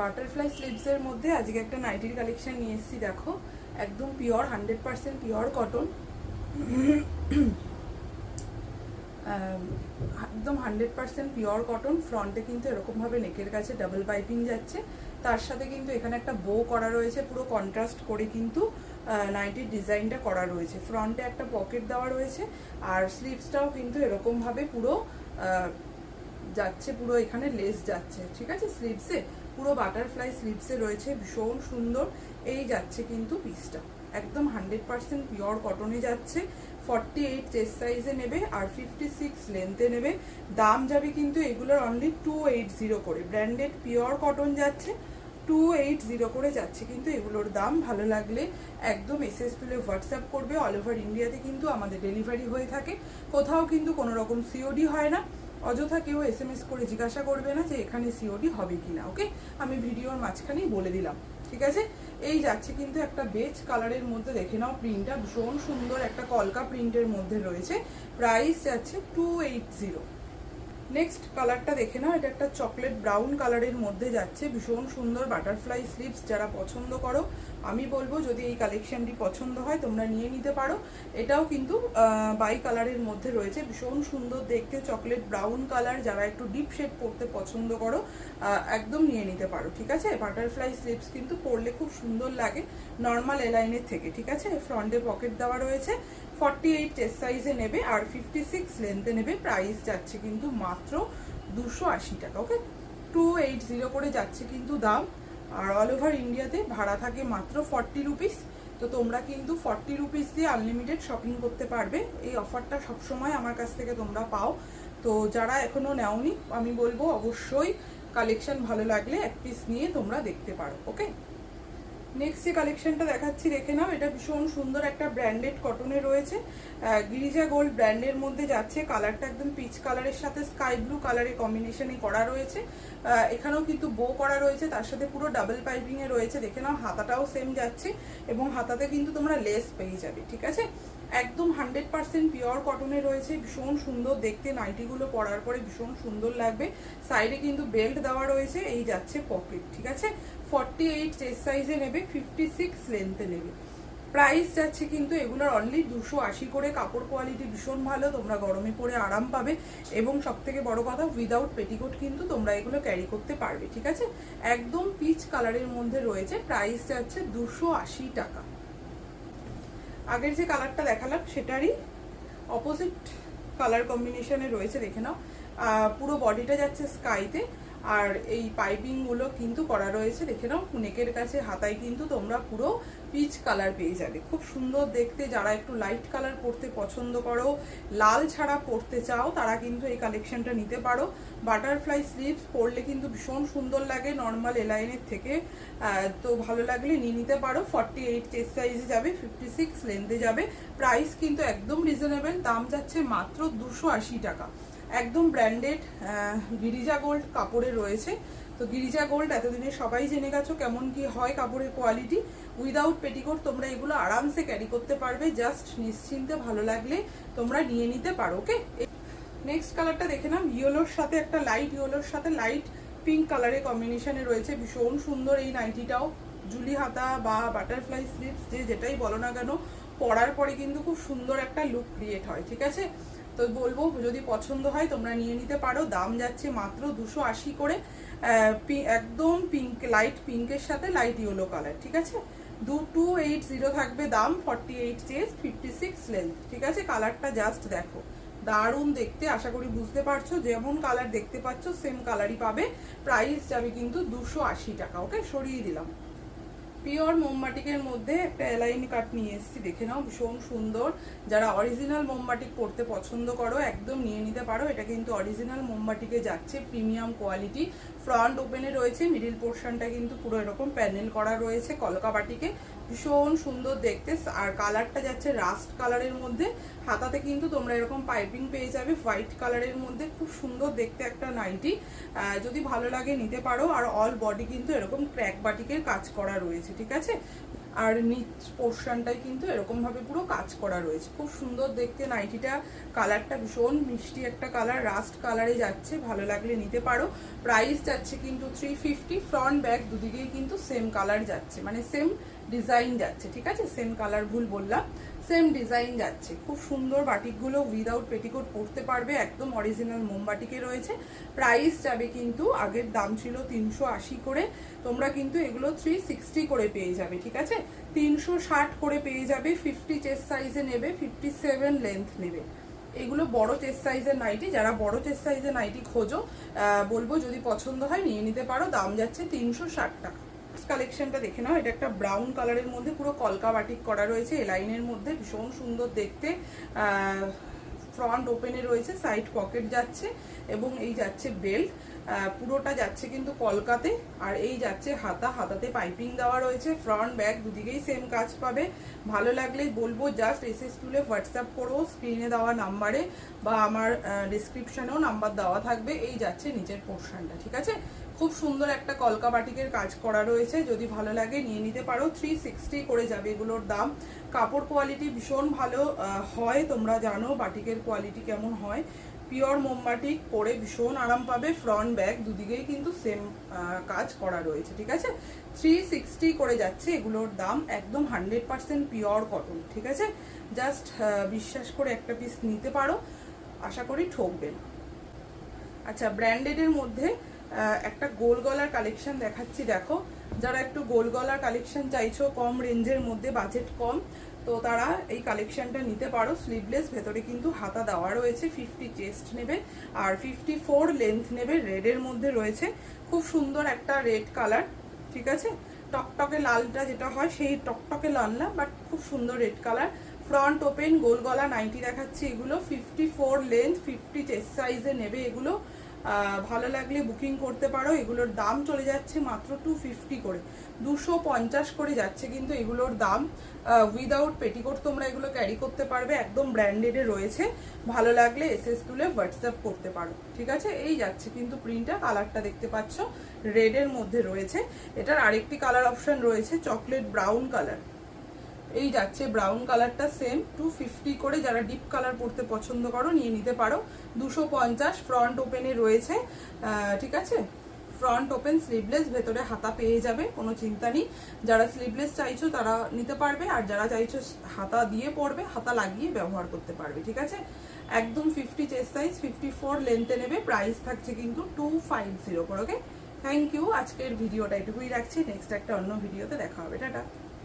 Butterfly স্লিভসের মধ্যে আজকে একটা নাইটির কালেকশন নিয়ে এসেছি। দেখো একদম পিওর 100% পিওর কটন, একদম 100% পিওর কটন। ফ্রন্টে কিন্তু এরকমভাবে নেকের কাছে ডাবল পাইপিং যাচ্ছে, তার সাথে কিন্তু এখানে একটা বো করা রয়েছে, পুরো কন্ট্রাস্ট করে কিন্তু নাইটির ডিজাইনটা করা রয়েছে। ফ্রন্টে একটা পকেট দেওয়া রয়েছে, আর স্লিভসটাও কিন্তু এরকমভাবে পুরো যাচ্ছে, পুরো এখানে লেস যাচ্ছে, ঠিক আছে। স্লিভসে পুরো বাটারফ্লাই স্লিভসে রয়েছে, ভীষণ সুন্দর। এই যাচ্ছে কিন্তু পিসটা একদম 100% পিওর কটনে যাচ্ছে। 48 চেস্ট সাইজে নেবে আর 56 লেন্থে নেবে। দাম যাবে কিন্তু এগুলোর অনলি 280 করে। ব্র্যান্ডেড পিওর কটন যাচ্ছে, 280 করে যাচ্ছে কিন্তু এগুলোর দাম। ভালো লাগলে একদম এসএসপিলে হোয়াটসঅ্যাপ করবে। অল ওভার ইন্ডিয়াতে কিন্তু আমাদের ডেলিভারি হয়ে থাকে, কোথাও কিন্তু কোনো রকম সিওডি হয় না। অযথা কেউ এসএমএস করে জিজ্ঞাসা করবে না যে এখানে সিওডি হবে কিনা, ওকে। আমি ভিডিওর মাঝখানেই বলে দিলাম, ঠিক আছে। এই যাচ্ছে কিন্তু একটা বেজ কালারের মধ্যে, দেখে নাও প্রিন্টটা ভীষণ সুন্দর, একটা কলকা প্রিন্টের মধ্যে রয়েছে। প্রাইস যাচ্ছে 280। নেক্সট কালারটা দেখে নাও, এটা একটা চকলেট ব্রাউন কালারের মধ্যে যাচ্ছে, ভীষণ সুন্দর বাটারফ্লাই স্লিভস। যারা পছন্দ করো আমি বলবো যদি এই কালেকশনটি পছন্দ হয় তোমরা নিয়ে নিতে পারো। এটাও কিন্তু বাই কালারের মধ্যে রয়েছে, ভীষণ সুন্দর দেখতে, চকলেট ব্রাউন কালার। যারা একটু ডিপ শেড পরতে পছন্দ করো একদম নিয়ে নিতে পারো, ঠিক আছে। বাটারফ্লাই স্লিভস কিন্তু পরলে খুব সুন্দর লাগে নর্মাল এলাইনের থেকে, ঠিক আছে। ফ্রন্টে পকেট দেওয়া রয়েছে। 48 চেস্ট সাইজে নেবে আর 56 লেন্থে নেবে। প্রাইস যাচ্ছে কিন্তু মাত্র 280 টাকা, ওকে। 280 করে যাচ্ছে কিন্তু দাম। আর অল ওভার ইন্ডিয়াতে ভাড়া থাকে মাত্র 40 রুপিস। তো তোমরা কিন্তু 40 রুপিস দিয়ে আনলিমিটেড শপিং করতে পারবে। এই অফারটা সবসময় আমার কাছ থেকে তোমরা পাও। তো যারা এখনো নেওনি আমি বলবো অবশ্যই কালেকশন ভালো লাগলে এক পিস নিয়ে তোমরা দেখতে পারো, ওকে। নেক্সট যে কালেকশনটা দেখাচ্ছি দেখে নাও, এটা ভীষণ সুন্দর একটা ব্র্যান্ডেড কটনে রয়েছে, গিরিজা গোল্ড ব্র্যান্ডের মধ্যে যাচ্ছে। কালারটা একদম পিচ কালারের সাথে স্কাই ব্লু কালারের কম্বিনেশনে করা রয়েছে। এখানেও কিন্তু বো করা রয়েছে, তার সাথে পুরো ডাবল পাইপিং এ রয়েছে। দেখে নাও হাতাটাও সেম যাচ্ছে, এবং হাতাতে কিন্তু তোমরা লেস পেয়ে যাবে, ঠিক আছে। একদম 100% পিওর কটনে রয়েছে, ভীষণ সুন্দর দেখতে। নাইটিগুলো পরার পরে ভীষণ সুন্দর লাগবে। সাইডে কিন্তু বেল্ট দেওয়া রয়েছে। এই যাচ্ছে পকেট, ঠিক আছে। 48 চেস্ট সাইজে নেবে, 56 লেন্থে নেবে। প্রাইস যাচ্ছে কিন্তু এগুলোর অনলি 280 করে। কাপড় কোয়ালিটি ভীষণ ভালো, তোমরা গরমে পরে আরাম পাবে। এবং সব থেকে বড় কথা, উইদাউট পেটিকোট কিন্তু তোমরা এগুলো ক্যারি করতে পারবে, ঠিক আছে। একদম পিচ কালারের মধ্যে রয়েছে। প্রাইস যাচ্ছে 280 টাকা। আগের যে কালারটা দেখালাম সেটারই অপোজিট কালার কম্বিনেশনে রয়েছে, দেখে নাও। পুরো বডিটা যাচ্ছে স্কাইতে, আর এই পাইপিং গুলো কিন্তু করা রয়েছে, দেখে নাও। নেকের কাছে হাতায় কিন্তু তোমরা পুরো পিচ কালার পেয়ে যাবে, খুব সুন্দর দেখতে। যারা একটু লাইট কালার পরতে পছন্দ করো, লাল ছাড়া পরতে চাও, তারা কিন্তু এই কালেকশনটা নিতে পারো। বাটারফ্লাই স্লিভস পরলে কিন্তু ভীষণ সুন্দর লাগে নর্মাল এলাইনের থেকে। তো ভালো লাগলে নিয়ে নিতে পারো। 48 চেস্ট সাইজে যাবে, 56 লেন্থে যাবে। প্রাইস কিন্তু একদম রিজনেবল, দাম যাচ্ছে মাত্র 280 টাকা। একদম ব্র্যান্ডেড গিরিজা গোল্ড কাপড়ে রয়েছে। তো গিরিজা গোল্ড এতদিনে সবাই জেনে গেছো কেমন কি হয় কাপড়ের কোয়ালিটি। উইদাউট পেটিকোট তোমরা এগুলো আরামসে ক্যারি করতে পারবে, জাস্ট নিশ্চিন্তে ভালো লাগলে তোমরা নিয়ে নিতে পারো, ওকে। নেক্সট কালারটা দেখে নাও, ইয়েলোর সাথে একটা লাইট ইয়েলোর সাথে লাইট পিঙ্ক কালারের কম্বিনেশনে রয়েছে, ভীষণ সুন্দর। এই নাইটিটাও জুলি হাতা বা বাটারফ্লাই স্লিভস যে যেটাই বলো না কেন, পরার পরে কিন্তু খুব সুন্দর একটা লুক ক্রিয়েট হয়, ঠিক আছে। তো বলবো যদি পছন্দ হয় তোমরা নিয়ে নিতে পারো। দাম যাচ্ছে মাত্র 280 করে। একদম পিঙ্ক, লাইট পিঙ্কের সাথে লাইট ইয়েলো কালার, ঠিক আছে। 280 থাকবে দাম। 48 চেস্ট, 56 লেন্থ, ঠিক আছে। কালারটা জাস্ট দেখো, দারুণ দেখতে। আশা করি বুঝতে পারছো, যেমন কালার দেখতে পাচ্ছ সেম কালারই পাবে। প্রাইস যাবে কিন্তু 280 টাকা, ওকে। সরিয়ে দিলাম। পিওর মোমবাটিকের মধ্যে একটা এলাইন কাট নিয়ে এসেছি, দেখে নাও, ভীষণ সুন্দর। যারা অরিজিনাল মোমবাটিক পরতে পছন্দ করো একদম নিয়ে নিতে পারো। এটা কিন্তু অরিজিনাল মোমবাটিকে যাচ্ছে, প্রিমিয়াম কোয়ালিটি। ফ্রন্ট ওপেনে রয়েছে, মিডিল পোর্শনটা কিন্তু পুরো এরকম প্যানেল করা রয়েছে কলকা বাটিকে, ভীষণ সুন্দর দেখতে। আর কালারটা যাচ্ছে রাস্ট কালারের মধ্যে। হাতাতে কিন্তু তোমরা এরকম পাইপিং পেয়ে যাবে হোয়াইট কালারের মধ্যে, খুব সুন্দর দেখতে একটা নাইটি। যদি ভালো লাগে নিতে পারো। আর অল বডি কিন্তু এরকম ক্র্যাক বাটিকের কাজ করা রয়েছে, ঠিক আছে। আর নিচ পোর্শনটাই কিন্তু এরকম ভাবে পুরো কাজ করা রয়েছে, খুব সুন্দর দেখতে নাইটিটা। কালারটা ভীষণ মিষ্টি একটা কালার, রাস্ট কালারে যাচ্ছে, ভালো লাগলে নিতে পারো। প্রাইস যাচ্ছে কিন্তু 350। ফ্রন্ট ব্যাক দুদিকেই কিন্তু সেম কালার যাচ্ছে, মানে সেম ডিজাইন যাচ্ছে, ঠিক আছে, সেম কালার ভুল বললাম, সেম ডিজাইন যাচ্ছে। খুব সুন্দর বাটিকগুলো উইদাউট পেটিকোট পরতে পারবে, একদম অরিজিনাল মোমবাটিকে রয়েছে। প্রাইস যাবে কিন্তু, আগের দাম ছিল 380 করে, তোমরা কিন্তু এগুলো 360 করে পেয়ে যাবে, ঠিক আছে। 360 করে পেয়ে যাবে। 50 চেস্ট সাইজে নেবে, 57 লেন্থ নেবে। এগুলো বড় চেস্ট সাইজের নাইটি, যারা বড় চেস্ট সাইজের নাইটি খোঁজো বলবো যদি পছন্দ হয় নিয়ে নিতে পারো। দাম যাচ্ছে 360 টাকা। কালেকশনটা দেখে নাও, এটা একটা ব্রাউন কালারের মধ্যে পুরো কলকা বাটিক করা রয়েছে, এলাইনের মধ্যে ভীষণ সুন্দর দেখতে। ফ্রন্ট ওপেনে রয়েছে, সাইড পকেট যাচ্ছে এবং এই যাচ্ছে বেল্ট, পুরোটা যাচ্ছে কিন্তু কলকাতে। আর এই যাচ্ছে হাতা, হাতাতে পাইপিং দেওয়া রয়েছে। ফ্রন্ট ব্যাক দুদিকেই সেম কাজ পাবে। ভালো লাগলেই বলবো জাস্ট এসএস তুলে হোয়াটসঅ্যাপ করো স্ক্রিনে দেওয়া নাম্বারে, বা আমার ডিসক্রিপশনেও নাম্বার দেওয়া থাকবে। এই যাচ্ছে নিচের পোর্শনটা, ঠিক আছে। খুব সুন্দর একটা কলকা বাটিকের কাজ করা রয়েছে, যদি ভালো লাগে নিয়ে নিতে পারো। 360 করে যাবে এগুলোর দাম। কাপড় কোয়ালিটি ভীষণ ভালো হয়, তোমরা জানো বাটিকের কোয়ালিটি কেমন হয়। পিওর মোমবাটিক, পরে ভীষণ আরাম পাবে। ফ্রন্ট ব্যাক দুদিকেই কিন্তু সেম কাজ করা রয়েছে, ঠিক আছে। 360 করে যাচ্ছে এগুলোর দাম, একদম 100% পিওর কটন, ঠিক আছে। জাস্ট বিশ্বাস করে একটা পিস নিতে পারো, আশা করি ঠকবে না। আচ্ছা, ব্র্যান্ডেডের মধ্যে একটা গোল গলার কালেকশন দেখাচ্ছি, দেখো। যারা একটু গোল গলার কালেকশন চাইছো, কম রেঞ্জের মধ্যে, বাজেট কম, তো তারা এই কালেকশনটা নিতে পারো। স্লিভলেস, ভেতরে কিন্তু হাতা দেওয়া রয়েছে। 50 চেস্ট নেবে আর 54 লেন্থ নেবে। রেডের মধ্যে রয়েছে, খুব সুন্দর একটা রেড কালার, ঠিক আছে। টকটকে লালটা যেটা হয় সেই টকটকে লাল না, বাট খুব সুন্দর রেড কালার। ফ্রন্ট ওপেন গোল গলা নাইটি দেখাচ্ছি এগুলো। 54 লেন্থ, 50 চেস্ট সাইজে নেবে এগুলো। ভালো লাগলে বুকিং করতে পারো। এগুলোর দাম চলে যাচ্ছে মাত্র 250 করে, 250 করে যাচ্ছে কিন্তু এগুলোর দাম। উইদাউট পেটিকোট তোমরা এগুলো ক্যারি করতে পারবে, একদম ব্র্যান্ডেডে রয়েছে। ভালো লাগলে এসএস তুলে হোয়াটসঅ্যাপ করতে পারো, ঠিক আছে। এই যাচ্ছে কিন্তু প্রিন্টটা, কালারটা দেখতে পাচ্ছ রেডের মধ্যে রয়েছে। এটার আরেকটি কালার অপশন রয়েছে চকলেট ব্রাউন কালার। এই যাচ্ছে ব্রাউন কালারটা সেম 250 করে। যারা ডিপ কালার পরতে পছন্দ করো নিয়ে নিতে পারো। 250 ফ্রন্ট ওপেনে রয়েছে, ঠিক আছে। ফ্রন্ট ওপেন, স্লিভলেস, ভেতরে হাতা পেয়ে যাবে, কোনো চিন্তা নেই। যারা স্লিভলেস চাইছো তারা নিতে পারবে, আর যারা চাইছো হাতা দিয়ে পরবে, হাতা লাগিয়ে ব্যবহার করতে পারবে, ঠিক আছে। একদম 50 চেস্ট সাইজ, 54 লেন্থে নেবে। প্রাইস থাকছে কিন্তু 250 করে, ওকে। Thank you. আজকের ভিডিওটা এটুকুই রাখছি, নেক্সট একটা অন্য ভিডিওতে দেখা হবে, টাটা।